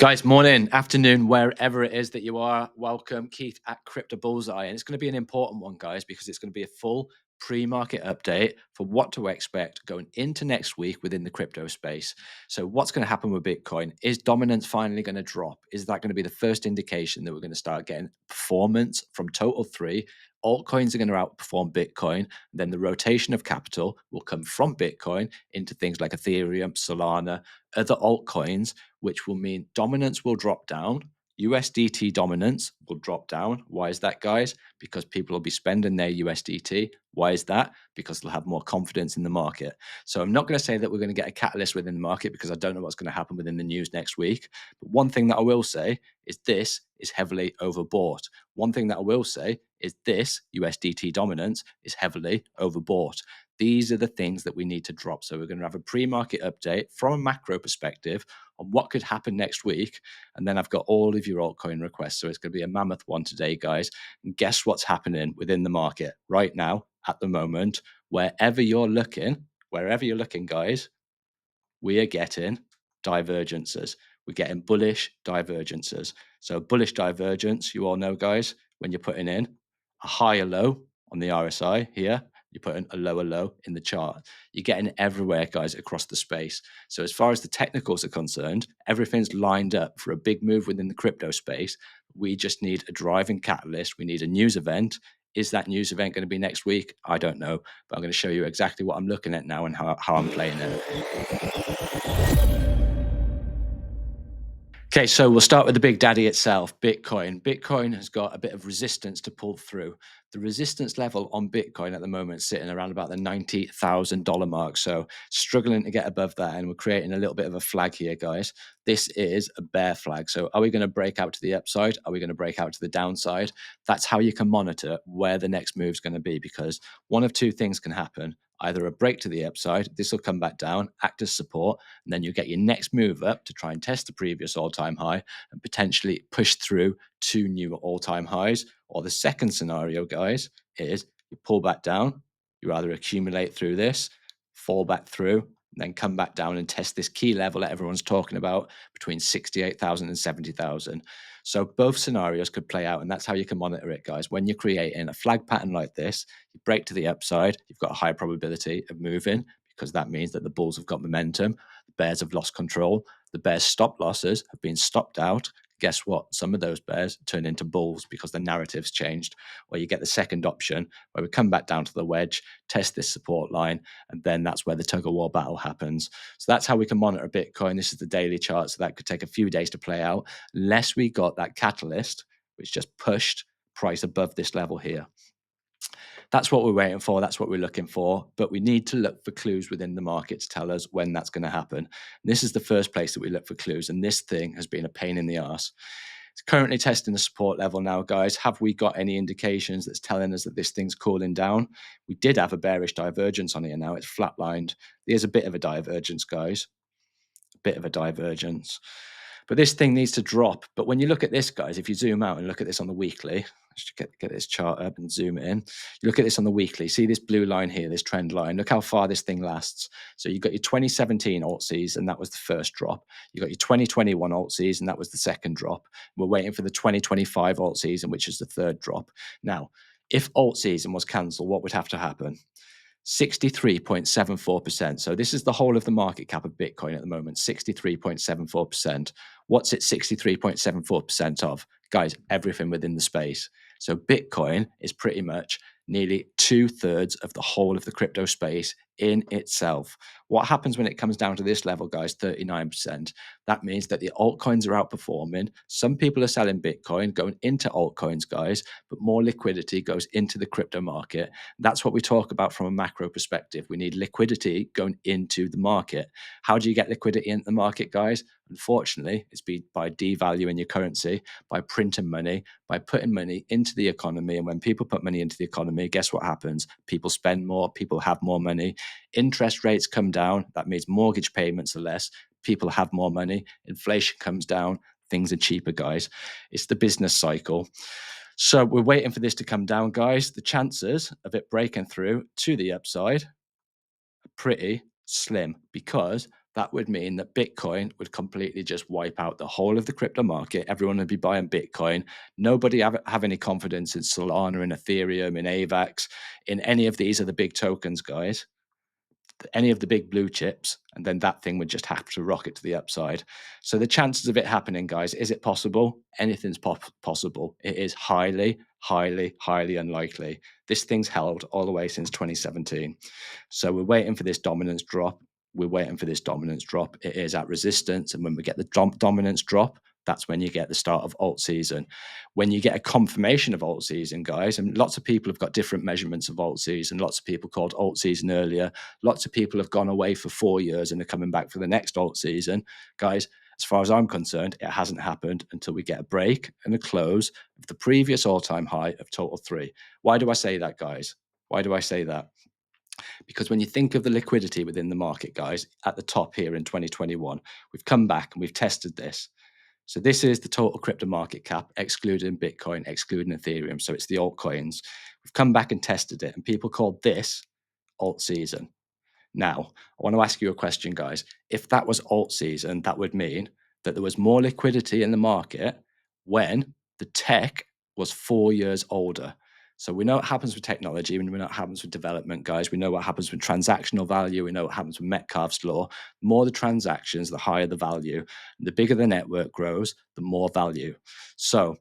Guys, morning, afternoon, wherever it is that you are. Welcome, Keith at Crypto Bullseye. And it's going to be an important one, guys, because it's going to be a full pre-market update for what to expect going into next week within the crypto space. So what's going to happen with Bitcoin? Is dominance finally going to drop? Is that going to be the first indication that we're going to start getting performance from total three? Altcoins are going to outperform Bitcoin. Then the rotation of capital will come from Bitcoin into things like Ethereum, Solana, other altcoins, which will mean dominance will drop down. USDT dominance will drop down. Why is that, guys? Because people will be spending their USDT. Why is that? Because they'll have more confidence in the market. So I'm not going to say that we're going to get a catalyst within the market because I don't know what's going to happen within the news next week. But one thing that I will say is this is heavily overbought. One thing that I will say is this USDT dominance is heavily overbought. These are the things that we need to drop. So we're going to have a pre-market update from a macro perspective on what could happen next week. And then I've got all of your altcoin requests. So it's going to be a mammoth one today, guys. And guess what's happening within the market right now at the moment? Wherever you're looking, guys, we are getting divergences. We're getting bullish divergences. So bullish divergence, you all know, guys, when you're putting in a higher low on the RSI here, you're putting a lower low in the chart. You're getting everywhere, guys, across the space. So as far as the technicals are concerned, everything's lined up for a big move within the crypto space. We just need a driving catalyst. We need a news event. Is that news event going to be next week? I don't know, but I'm going to show you exactly what I'm looking at now and how I'm playing it. Okay, so we'll start with the big daddy itself, Bitcoin. Bitcoin has got a bit of resistance to pull through. The resistance level on Bitcoin at the moment is sitting around about the $90,000 mark. So struggling to get above that. And we're creating a little bit of a flag here, guys. This is a bear flag. So are we going to break out to the upside? Are we going to break out to the downside? That's how you can monitor where the next move is going to be, because one of two things can happen. Either a break to the upside, this will come back down, act as support, and then you get your next move up to try and test the previous all-time high and potentially push through to new all-time highs. Or the second scenario, guys, is you pull back down, you rather accumulate through this, fall back through, and then come back down and test this key level that everyone's talking about between 68,000 and 70,000. So both scenarios could play out, and that's how you can monitor it, guys. When you're creating a flag pattern like this, you break to the upside, you've got a high probability of moving, because that means that the bulls have got momentum. The bears have lost control. The bears' stop losses have been stopped out. Guess what? Some of those bears turn into bulls because the narrative's changed. Or you get the second option where we come back down to the wedge, test this support line, and then that's where the tug of war battle happens. So that's how we can monitor Bitcoin. This is the daily chart, so that could take a few days to play out, unless we got that catalyst, which just pushed price above this level here. That's what we're waiting for. That's what we're looking for. But we need to look for clues within the market to tell us when that's going to happen. And this is the first place that we look for clues. And this thing has been a pain in the arse. It's currently testing the support level now, guys. Have we got any indications that's telling us that this thing's cooling down? We did have a bearish divergence on here now. It's flatlined. There's a bit of a divergence, guys. A bit of a divergence. But this thing needs to drop. But when you look at this, guys, if you zoom out and look at this on the weekly, let's get this chart up and zoom in. You look at this on the weekly, see this blue line here, this trend line. Look how far this thing lasts. So you've got your 2017 alt-season, and that was the first drop. You got your 2021 alt-season, and that was the second drop. We're waiting for the 2025 alt-season, which is the third drop. Now, if alt-season was cancelled, what would have to happen? 63.74%. So this is the whole of the market cap of Bitcoin at the moment, 63.74%. What's it 63.74% of? Guys, everything within the space. So Bitcoin is pretty much nearly 2/3 of the whole of the crypto space in itself. What happens when it comes down to this level, guys? 39%. That means that the altcoins are outperforming. Some people are selling Bitcoin, going into altcoins, guys, but more liquidity goes into the crypto market. That's what we talk about from a macro perspective. We need liquidity going into the market. How do you get liquidity into the market, guys? Unfortunately, it's by devaluing your currency, by printing money, by putting money into the economy. And when people put money into the economy, guess what happens? People spend more, people have more money. Interest rates come down. That means mortgage payments are less. People have more money. Inflation comes down. Things are cheaper, guys. It's the business cycle. So we're waiting for this to come down, guys. The chances of it breaking through to the upside are pretty slim, because that would mean that Bitcoin would completely just wipe out the whole of the crypto market. Everyone would be buying Bitcoin. Nobody have any confidence in Solana, in Ethereum, in AVAX, in any of these other big tokens, guys, any of the big blue chips, and then that thing would just have to rocket to the upside. So the chances of it happening, guys, is it possible? Anything's possible. It is highly, highly, highly unlikely. This thing's held all the way since 2017. So we're waiting for this dominance drop. We're waiting for this dominance drop. It is at resistance. And when we get the dominance drop, that's when you get the start of alt season. When you get a confirmation of alt season, guys, and lots of people have got different measurements of alt season. Lots of people called alt season earlier. Lots of people have gone away for 4 years and are coming back for the next alt season. Guys, as far as I'm concerned, it hasn't happened until we get a break and a close of the previous all-time high of total 3. Why do I say that, guys? Why do I say that? Because when you think of the liquidity within the market, guys, at the top here in 2021, we've come back and we've tested this. So this is the total crypto market cap, excluding Bitcoin, excluding Ethereum. So it's the altcoins. We've come back and tested it, and people called this alt season. Now, I want to ask you a question, guys. If that was alt season, that would mean that there was more liquidity in the market when the tech was 4 years older. So we know what happens with technology, and we know what happens with development, guys. We know what happens with transactional value. We know what happens with Metcalfe's law. The more the transactions, the higher the value. The bigger the network grows, the more value. So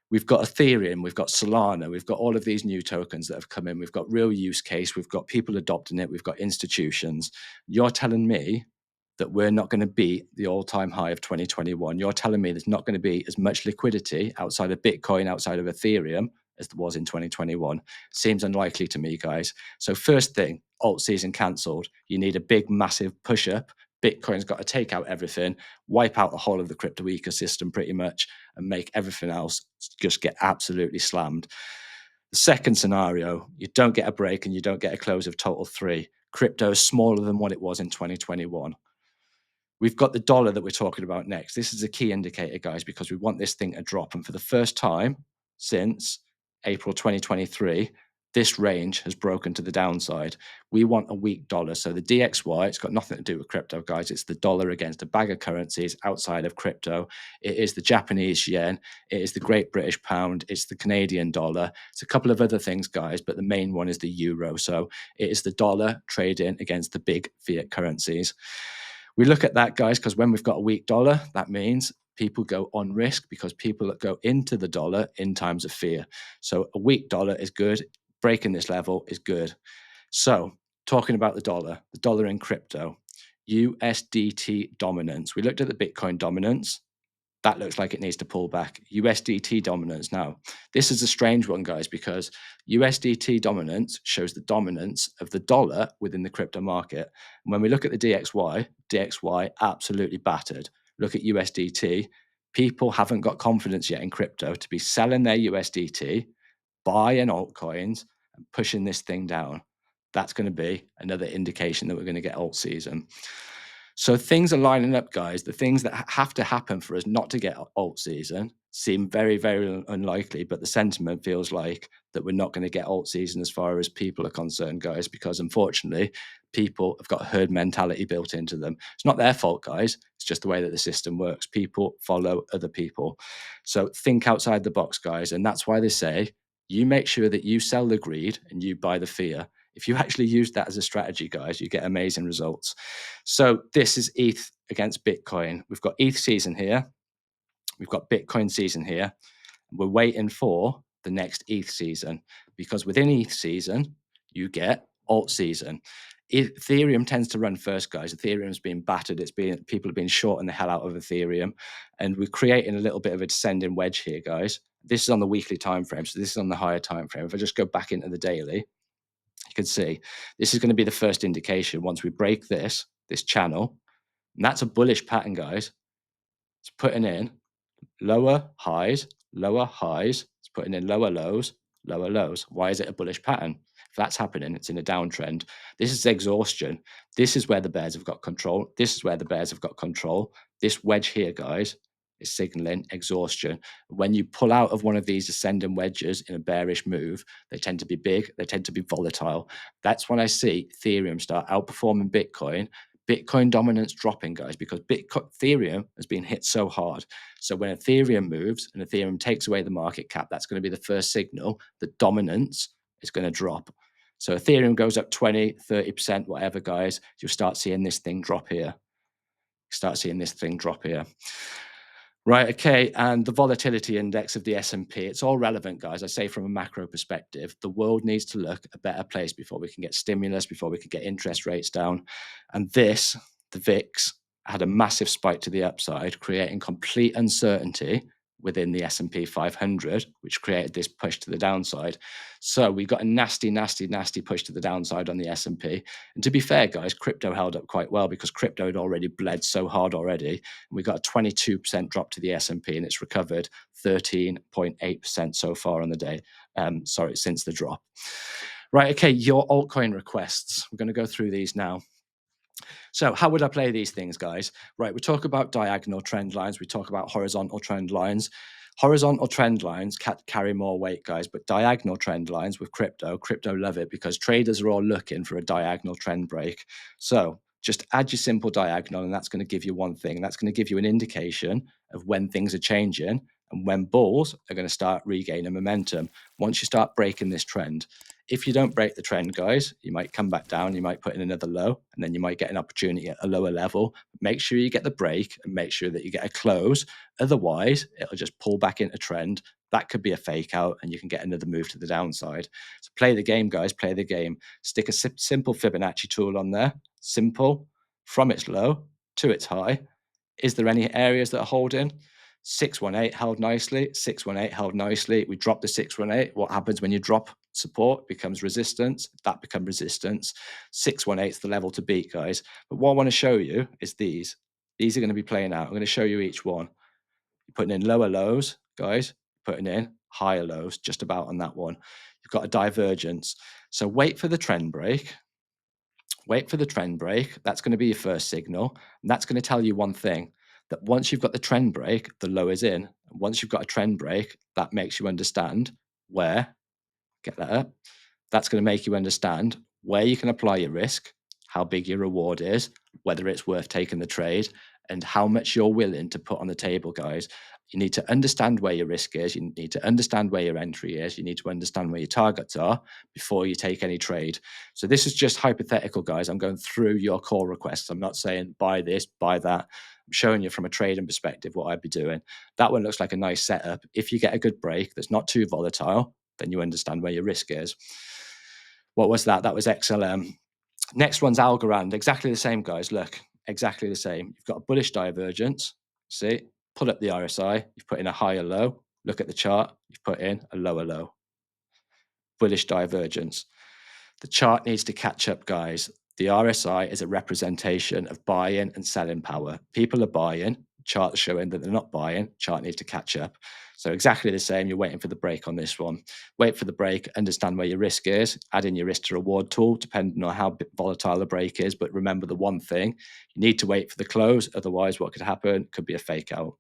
we've got Ethereum, we've got Solana, we've got all of these new tokens that have come in. We've got real use case, we've got people adopting it, we've got institutions. You're telling me that we're not going to beat the all-time high of 2021. You're telling me there's not going to be as much liquidity outside of Bitcoin, outside of Ethereum, as there was in 2021. Seems unlikely to me, guys. So first thing, alt season cancelled. You need a big, massive push up. Bitcoin's got to take out everything, wipe out the whole of the crypto ecosystem pretty much, and make everything else just get absolutely slammed. The second scenario, you don't get a break and you don't get a close of total 3. Crypto is smaller than what it was in 2021. We've got the dollar that we're talking about next. This is a key indicator, guys, because we want this thing to drop. And for the first time since April 2023, this range has broken to the downside. We want a weak dollar. So the DXY, it's got nothing to do with crypto, guys. It's the dollar against a bag of currencies outside of crypto. It is the Japanese yen. It is the Great British pound. It's the Canadian dollar. It's a couple of other things, guys, but the main one is the euro. So it is the dollar trading against the big fiat currencies. We look at that, guys, because when we've got a weak dollar, that means people go on risk because people that go into the dollar in times of fear. So a weak dollar is good. Breaking this level is good. So talking about the dollar in crypto, USDT dominance. We looked at the Bitcoin dominance. That looks like it needs to pull back. USDT dominance. Now, this is a strange one, guys, because USDT dominance shows the dominance of the dollar within the crypto market. And when we look at the DXY absolutely battered. Look at USDT. People haven't got confidence yet in crypto to be selling their USDT, buying altcoins, and pushing this thing down. That's going to be another indication that we're going to get alt season. So things are lining up, guys. The things that have to happen for us not to get alt season seem very, very unlikely, but the sentiment feels like that we're not going to get alt season as far as people are concerned, guys, because unfortunately, people have got herd mentality built into them. It's not their fault, guys. It's just the way that the system works. People follow other people. So think outside the box, guys. And that's why they say you make sure that you sell the greed and you buy the fear. If you actually use that as a strategy, guys, you get amazing results. So this is ETH against Bitcoin. We've got ETH season here. We've got Bitcoin season here. We're waiting for the next ETH season because within ETH season, you get alt season. Ethereum tends to run first, guys. Ethereum's been battered. People have been shorting the hell out of Ethereum, and we're creating a little bit of a descending wedge here, guys. This is on the weekly time frame, so this is on the higher time frame. If I just go back into the daily, you can see this is going to be the first indication once we break this channel. And that's a bullish pattern, guys. It's putting in lower highs, it's putting in lower lows, lower lows. Why is it a bullish pattern? If that's happening, it's in a downtrend. This is exhaustion. This is where the bears have got control. This is where the bears have got control. This wedge here, guys, is signaling exhaustion. When you pull out of one of these ascending wedges in a bearish move, they tend to be big, they tend to be volatile. That's when I see Ethereum start outperforming Bitcoin Bitcoin dominance dropping, guys, because Ethereum has been hit so hard. So when Ethereum moves and Ethereum takes away the market cap, that's going to be the first signal that dominance is going to drop. So Ethereum goes up 20, 30%, whatever, guys, you'll start seeing this thing drop here. Start seeing this thing drop here. Right, okay, and the volatility index of the S&P, it's all relevant, guys. I say from a macro perspective, the world needs to look a better place before we can get stimulus, before we can get interest rates down. And this, the VIX, had a massive spike to the upside, creating complete uncertainty within the S&P 500, which created this push to the downside. So we got a nasty, nasty, nasty push to the downside on the S&P. And to be fair, guys, crypto held up quite well because crypto had already bled so hard already. And we got a 22% drop to the S&P, and it's recovered 13.8% so far on the day. Since the drop. Right, okay, your altcoin requests. We're going to go through these now. So how would I play these things, guys? Right, we talk about diagonal trend lines. We talk about horizontal trend lines. Horizontal trend lines carry more weight, guys, but diagonal trend lines with crypto love it because traders are all looking for a diagonal trend break. So just add your simple diagonal, and that's going to give you one thing. That's going to give you an indication of when things are changing and when bulls are going to start regaining momentum once you start breaking this trend. If you don't break the trend, guys, you might come back down, you might put in another low, and then you might get an opportunity at a lower level. Make sure you get the break and make sure that you get a close. Otherwise, it'll just pull back into trend. That could be a fake out, and you can get another move to the downside. So play the game, guys, play the game. Stick a simple Fibonacci tool on there. Simple, from its low to its high. Is there any areas that are holding? 618 held nicely, 618 held nicely. We drop the 618. What happens when you drop support? Becomes resistance. That becomes resistance. 618 is the level to beat, guys. But what I want to show you is these. These are going to be playing out. I'm going to show you each one. You're putting in lower lows, guys. Putting in higher lows, just about on that one. You've got a divergence. So wait for the trend break. Wait for the trend break. That's going to be your first signal. And that's going to tell you one thing, that once you've got the trend break, the low is in. And once you've got a trend break, that makes you understand where, get that up. That's going to make you understand where you can apply your risk, how big your reward is, whether it's worth taking the trade, and how much you're willing to put on the table, guys. You need to understand where your risk is. You need to understand where your entry is. You need to understand where your targets are before you take any trade. So this is just hypothetical, guys. I'm going through your call requests. I'm not saying buy this, buy that. I'm showing you from a trading perspective what I'd be doing. That one looks like a nice setup. If you get a good break that's not too volatile, then you understand where your risk is. What was that? That was XLM. Next one's Algorand. Exactly the same, guys. Look, exactly the same. You've got a bullish divergence. See, pull up the RSI. You've put in a higher low. Look at the chart. You've put in a lower low. Bullish divergence. The chart needs to catch up, guys. The RSI is a representation of buying and selling power. People are buying. Chart's showing that they're not buying. Chart needs to catch up. So exactly the same. You're waiting for the break on this one. Wait for the break. Understand where your risk is. Add in your risk to reward tool, depending on how volatile the break is. But remember the one thing: you need to wait for the close. Otherwise, what could happen? Could be a fake out.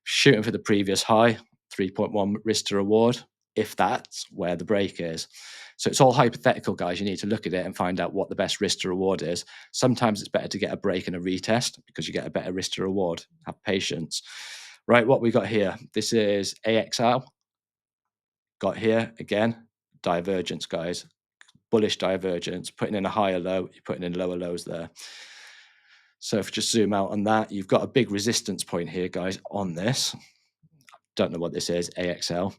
Shooting for the previous high, 3.1 risk to reward, if that's where the break is. So it's all hypothetical, guys. You need to look at it and find out what the best risk to reward is. Sometimes it's better to get a break and a retest because you get a better risk to reward. Have patience. Right, what we got here. This is AXL. Got here again, divergence, guys. Bullish divergence. Putting in a higher low, you're putting in lower lows there. So if you just zoom out on that, you've got a big resistance point here, guys, on this. Don't know what this is, AXL.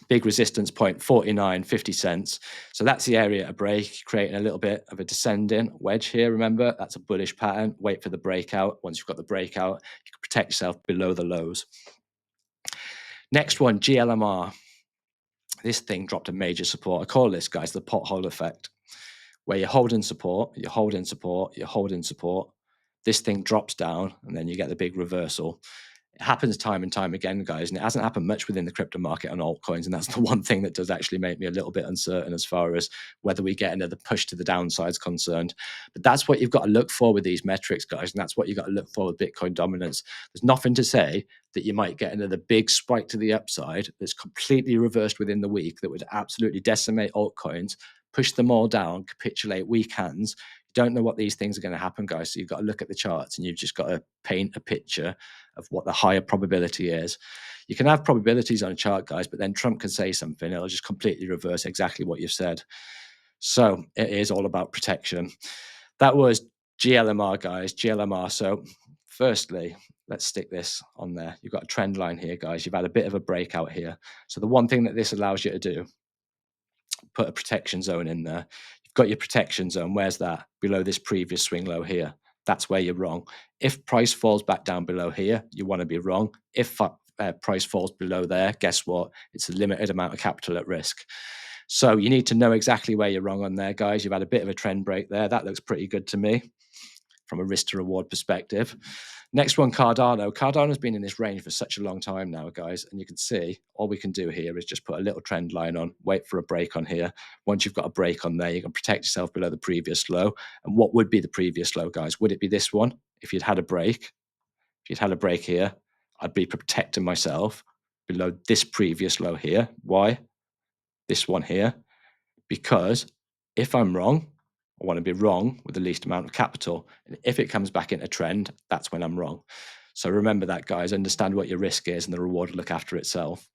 Big resistance point, 49.50 cents. So that's the area to break, creating a little bit of a descending wedge here. Remember, that's a bullish pattern. Wait for the breakout. Once you've got the breakout, you can protect yourself below the lows. Next one, GLMR. This thing dropped a major support. I call this, guys, the pothole effect, where you're holding support, you're holding support, you're holding support. This thing drops down, and then you get the big reversal. It happens time and time again, guys, and it hasn't happened much within the crypto market on altcoins, and that's the one thing that does actually make me a little bit uncertain as far as whether we get another push to the downside is concerned. But that's what you've got to look for with these metrics, guys, and that's what you've got to look for with Bitcoin dominance. There's nothing to say that you might get another big spike to the upside that's completely reversed within the week that would absolutely decimate altcoins, push them all down, capitulate weak hands. don't know what these things are going to happen, guys. So you've got to look at the charts and you've just got to paint a picture of what the higher probability is. You can have probabilities on a chart, guys, but then Trump can say something. It'll just completely reverse exactly what you've said. So it is all about protection. That was GLMR, guys, GLMR. So firstly, let's stick this on there. You've got a trend line here, guys. You've had a bit of a breakout here. So the one thing that this allows you to do, put a protection zone in there. You've got your protection zone. Where's that? Below this previous swing low here. That's where you're wrong. If price falls back down below here, you want to be wrong. If price falls below there, guess what? It's a limited amount of capital at risk. So you need to know exactly where you're wrong on there, guys. You've had a bit of a trend break there. That looks pretty good to me from a risk to reward perspective. Next one, Cardano. Cardano's been in this range for such a long time now, guys. And you can see all we can do here is just put a little trend line on, wait for a break on here. Once you've got a break on there, you can protect yourself below the previous low. And what would be the previous low, guys? Would it be this one? If you'd had a break, if you'd had a break here, I'd be protecting myself below this previous low here. Why? This one here. Because if I'm wrong, I want to be wrong with the least amount of capital. And if it comes back into trend, that's when I'm wrong. So remember that, guys. Understand what your risk is and the reward will look after itself.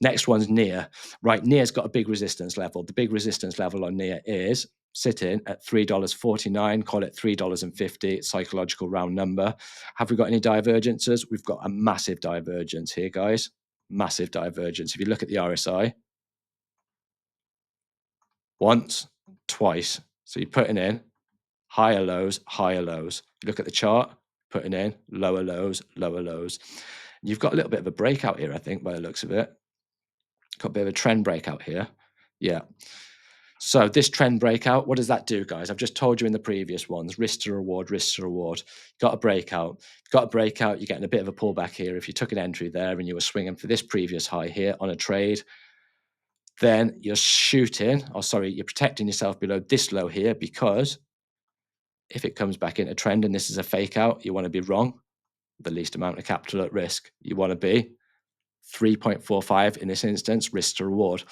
Next one's NIA. Right, NIA's got a big resistance level. The big resistance level on NIA is sitting at $3.49, call it $3.50, psychological round number. Have we got any divergences? We've got a massive divergence here, guys. Massive divergence. If you look at the RSI, once, twice. So you're putting in higher lows, higher lows. You look at the chart, putting in lower lows, lower lows. You've got a little bit of a breakout here, I think, by the looks of it. Got a bit of a trend breakout here. Yeah. So this trend breakout, what does that do, guys? I've just told you in the previous ones, risk to reward, risk to reward. Got a breakout. Got a breakout, you're getting a bit of a pullback here. If you took an entry there and you were swinging for this previous high here on a trade, then you're you're protecting yourself below this low here, because if it comes back into trend and this is a fake out, you want to be wrong. The least amount of capital at risk. You want to be 3.45 in this instance, risk to reward.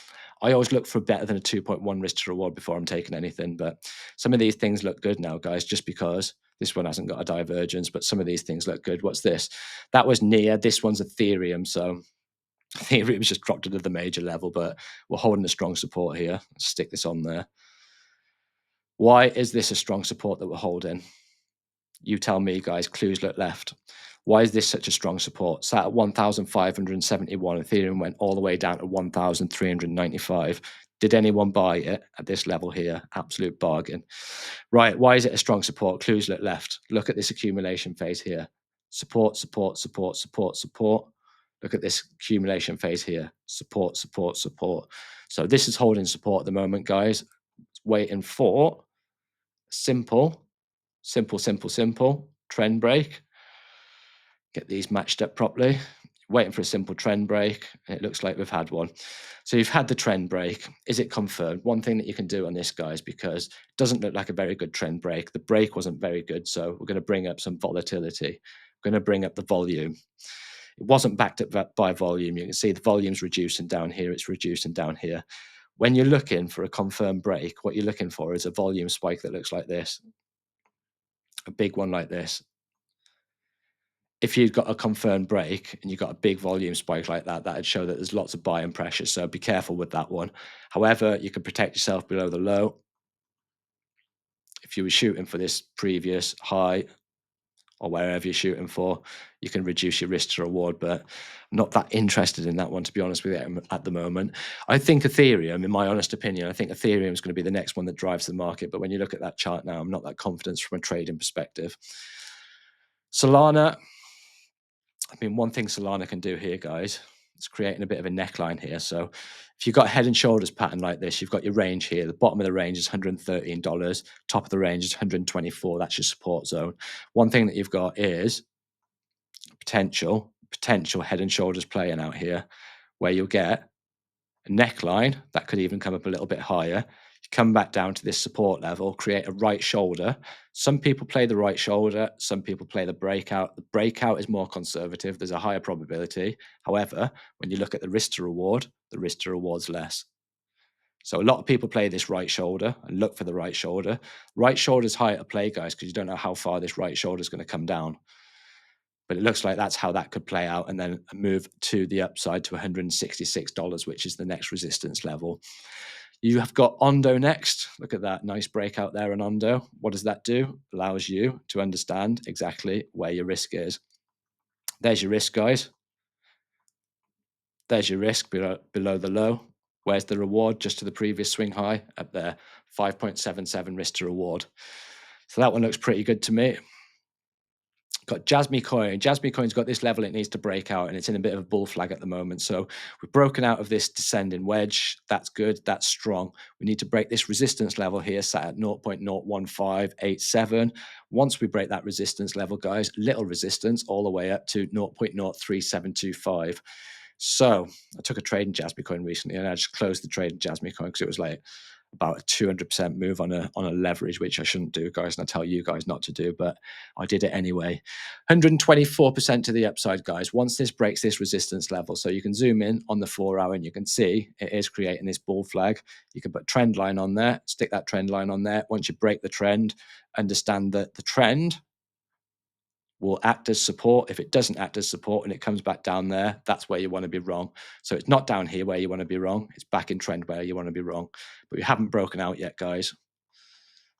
I always look for better than a 2.1 risk to reward before I'm taking anything. But some of these things look good now, guys, just because this one hasn't got a divergence, but some of these things look good. What's this? That was NIA. This one's Ethereum. So Ethereum's just dropped into the major level, but we're holding a strong support here. Let's stick this on there. Why is this a strong support that we're holding? You tell me, guys. Clues look left. Why is this such a strong support? Sat at 1,571. Ethereum went all the way down to 1,395. Did anyone buy it at this level here? Absolute bargain. Right. Why is it a strong support? Clues look left. Look at this accumulation phase here. Support, support, support, support, support. Look at this accumulation phase here. Support, support, support. So this is holding support at the moment, guys. It's waiting for simple trend break. Get these matched up properly. Waiting for a simple trend break. And it looks like we've had one. So you've had the trend break. Is it confirmed? One thing that you can do on this, guys, because it doesn't look like a very good trend break. The break wasn't very good. So we're going to bring up some volatility. We're going to bring up the volume. It wasn't backed up by volume. You can see the volume's reducing down here. It's reducing down here. When you're looking for a confirmed break, what you're looking for is a volume spike that looks like this. A big one like this. If you've got a confirmed break and you've got a big volume spike like that, that'd show that there's lots of buying pressure. So be careful with that one. However, you can protect yourself below the low. If you were shooting for this previous high or wherever you're shooting for, you can reduce your risk to reward, but I'm not that interested in that one, to be honest with you, at the moment. I think Ethereum, in my honest opinion, I think Ethereum is going to be the next one that drives the market. But when you look at that chart now, I'm not that confident from a trading perspective. Solana, I mean, one thing Solana can do here, guys, is creating a bit of a neckline here. So if you've got a head and shoulders pattern like this, you've got your range here. The bottom of the range is $113. Top of the range is 124. That's your support zone. One thing that you've got is potential head and shoulders playing out here, where you'll get a neckline that could even come up a little bit higher. You come back down to this support level, create a right shoulder. Some people play the right shoulder, some people play the breakout. The breakout is more conservative. There's a higher probability. However, when you look at the risk to reward's less. So a lot of people play this right shoulder and look for the right shoulder. Right shoulder is higher to play, guys, because you don't know how far this right shoulder is going to come down. But it looks like that's how that could play out, and then move to the upside to $166, which is the next resistance level. You have got Ondo next. Look at that nice breakout there in Ondo. What does that do? Allows you to understand exactly where your risk is. There's your risk, guys. There's your risk below the low. Where's the reward? Just to the previous swing high up there, 5.77 risk to reward. So that one looks pretty good to me. Got Jasmy Coin. Jasmy Coin's got this level it needs to break out, and it's in a bit of a bull flag at the moment. So we've broken out of this descending wedge. That's good. That's strong. We need to break this resistance level here, sat at 0.01587. Once we break that resistance level, guys, little resistance all the way up to 0.03725. So I took a trade in Jasmy Coin recently, and I just closed the trade in Jasmy Coin because it was like about a 200% move on a leverage, which I shouldn't do, guys, and I tell you guys not to do, but I did it anyway. 124% to the upside, guys, once this breaks this resistance level. So you can zoom in on the 4 hour and you can see it is creating this bull flag. You can put trend line on there, stick that trend line on there. Once you break the trend, understand that the trend will act as support. If it doesn't act as support and it comes back down there, that's where you want to be wrong. So it's not down here where you want to be wrong. It's back in trend where you want to be wrong. But we haven't broken out yet, guys.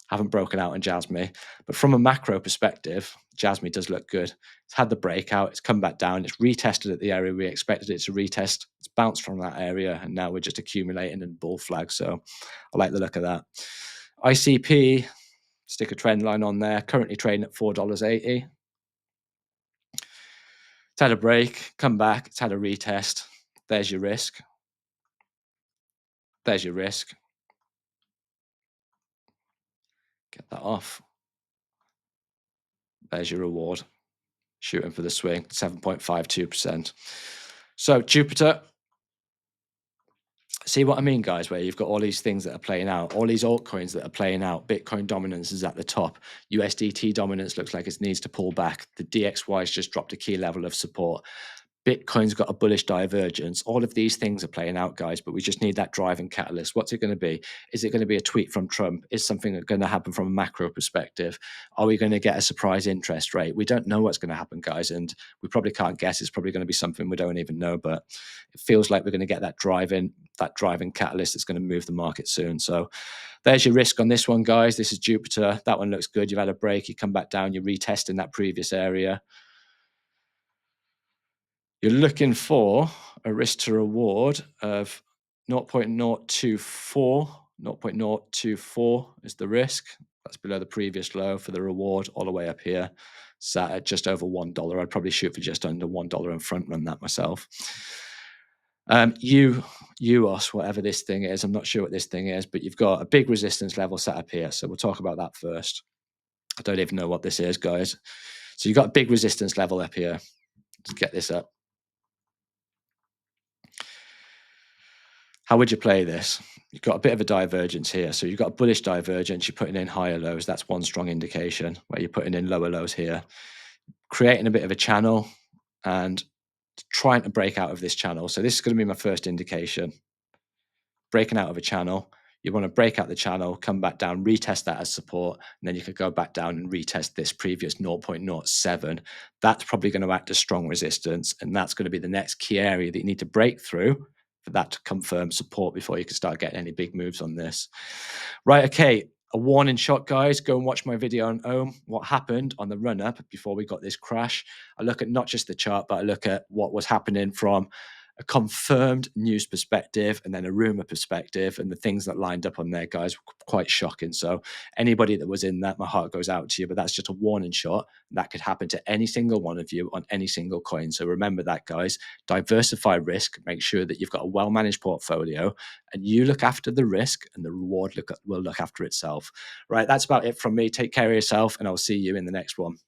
Haven't broken out in Jasmy. But from a macro perspective, Jasmy does look good. It's had the breakout. It's come back down. It's retested at the area we expected it to retest. It's bounced from that area. And now we're just accumulating in bull flag. So I like the look of that. ICP, stick a trend line on there. Currently trading at $4.80. It's had a break, come back, it's had a retest. There's your risk. There's your risk. Get that off. There's your reward. Shooting for the swing, 7.52%. So Jupiter, see what I mean, guys, where you've got all these things that are playing out, all these altcoins that are playing out. Bitcoin dominance is at the top. USDT dominance looks like it needs to pull back. The DXY has just dropped a key level of support. Bitcoin's got a bullish divergence. All of these things are playing out, guys, but we just need that driving catalyst. What's it going to be? Is it going to be a tweet from Trump? Is something going to happen from a macro perspective? Are we going to get a surprise interest rate? We don't know what's going to happen, guys, and we probably can't guess. It's probably going to be something we don't even know, but it feels like we're going to get that driving catalyst that's going to move the market soon. So there's your risk on this one, guys. This is Jupiter. That one looks good. You've had a break. You come back down. You're retesting that previous area. You're looking for a risk to reward of 0.024. 0.024 is the risk. That's below the previous low for the reward, all the way up here. Sat at just over $1. I'd probably shoot for just under $1 and front run that myself. UOS, whatever this thing is, I'm not sure what this thing is, but you've got a big resistance level set up here. So we'll talk about that first. I don't even know what this is, guys. So you've got a big resistance level up here. Let's get this up. How would you play this? You've got a bit of a divergence here. So you've got a bullish divergence. You're putting in higher lows. That's one strong indication, where you're putting in lower lows here. Creating a bit of a channel and trying to break out of this channel. So this is going to be my first indication. Breaking out of a channel. You want to break out the channel, come back down, retest that as support, and then you could go back down and retest this previous 0.07. That's probably going to act as strong resistance, and that's going to be the next key area that you need to break through for that to confirm support before you can start getting any big moves on this. Right, okay, a warning shot, guys. Go and watch my video on Ohm. What happened on the run-up before we got this crash. I look at not just the chart, but I look at what was happening from a confirmed news perspective and then a rumor perspective, and the things that lined up on there, guys, were quite shocking. So anybody that was in that, my heart goes out to you, but that's just a warning shot. That could happen to any single one of you on any single coin. So remember that, guys. Diversify risk. Make sure that you've got a well-managed portfolio, and you look after the risk, and the reward will look after itself. Right, that's about it from me. Take care of yourself, and I'll see you in the next one.